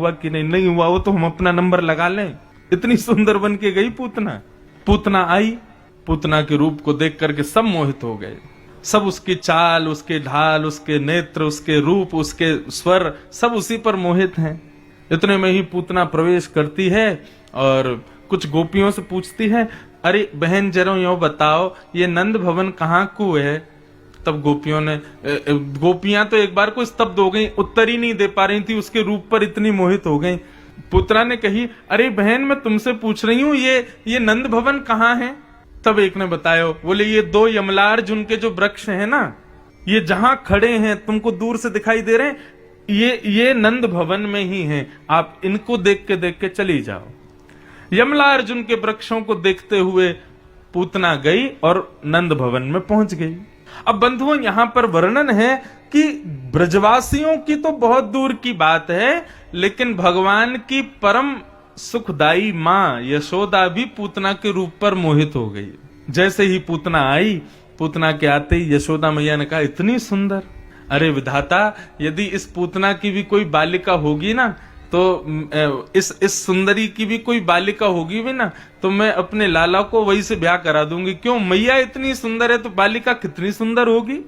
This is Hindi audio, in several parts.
हुआ कि नहीं, नहीं हुआ वो तो हम अपना नंबर लगा लें। इतनी सुंदर बन के गई पूतना। पूतना आई, पूतना के रूप को देख करके सब मोहित हो गए। सब उसकी चाल, उसके ढाल, उसके नेत्र, उसके रूप, उसके स्वर, सब उसी पर मोहित हैं। इतने में ही पूतना प्रवेश करती है और कुछ गोपियों से पूछती है, अरे बहन जरा यो बताओ ये नंद भवन कहाँ को है। तब गोपियां तो एक बार को स्तब्ध हो गई, उत्तर ही नहीं दे पा रही थी, उसके रूप पर इतनी मोहित हो गई। पुत्रा ने कही, अरे बहन मैं तुमसे पूछ रही हूँ ये नंद भवन कहाँ है। तब एक ने बताया, बोले ये दो यमलार्जुन के जो वृक्ष हैं ना, ये जहां खड़े हैं तुमको दूर से दिखाई दे रहे हैं, ये नंद भवन में ही हैं, आप इनको देख के चली जाओ। यमलार्जुन के वृक्षों को देखते हुए पूतना गई और नंद भवन में पहुंच गई। अब बंधुओं यहां पर वर्णन है कि ब्रजवासियों की तो बहुत दूर की बात है, लेकिन भगवान की परम सुखदाई मां यशोदा भी पूतना के रूप पर मोहित हो गई। जैसे ही पूतना आई, पूतना के आते ही यशोदा मैया ने कहा, इतनी सुंदर, अरे विधाता यदि इस पूतना की भी कोई बालिका होगी ना, तो इस सुंदरी की भी कोई बालिका होगी भी ना, तो मैं अपने लाला को वही से ब्याह करा दूंगी। क्यों, मैया इतनी सुंदर है तो बालिका कितनी सुंदर होगी।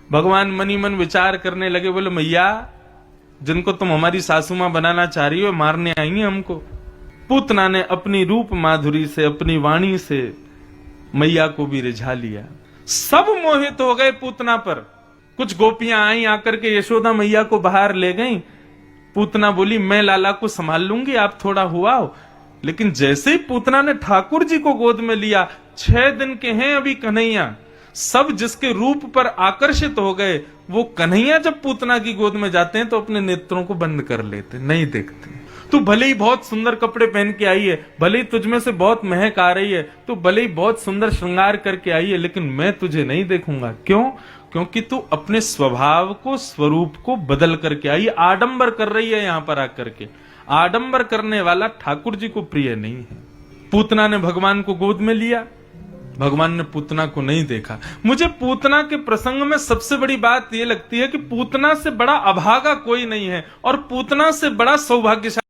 भगवान मनी मन विचार करने लगे, बोले मैया जिनको तुम हमारी सासू मां बनाना चाह रही हो मारने आई हैं हमको। पूतना ने अपनी रूप माधुरी से, अपनी वाणी से मैया को भी रिझा लिया। सब मोहित हो गए पूतना पर। कुछ गोपियां आई, आकर के यशोदा मैया को बाहर ले गईं। पूतना बोली, मैं लाला को संभाल लूंगी, आप थोड़ा हुआ हो। लेकिन जैसे ही पूतना ने ठाकुर जी को गोद में लिया, 6 दिन के हैं अभी कन्हैया, सब जिसके रूप पर आकर्षित हो गए, वो कन्हैया जब पूतना की गोद में जाते हैं तो अपने नेत्रों को बंद कर लेते, नहीं देखते। तू भले ही बहुत सुंदर कपड़े पहन के आई है, भले ही तुझमें से बहुत महक आ रही है, तू भले ही बहुत सुंदर श्रृंगार करके आई है, लेकिन मैं तुझे नहीं देखूंगा। क्यों? क्योंकि तू अपने स्वभाव को, स्वरूप को बदल करके आई, आडंबर कर रही है। यहां पर आकर के आडंबर करने वाला ठाकुर जी को प्रिय नहीं है। पूतना ने भगवान को गोद में लिया, भगवान ने पूतना को नहीं देखा। मुझे पूतना के प्रसंग में सबसे बड़ी बात यह लगती है कि पूतना से बड़ा अभागा कोई नहीं है और पूतना से बड़ा सौभाग्यशाली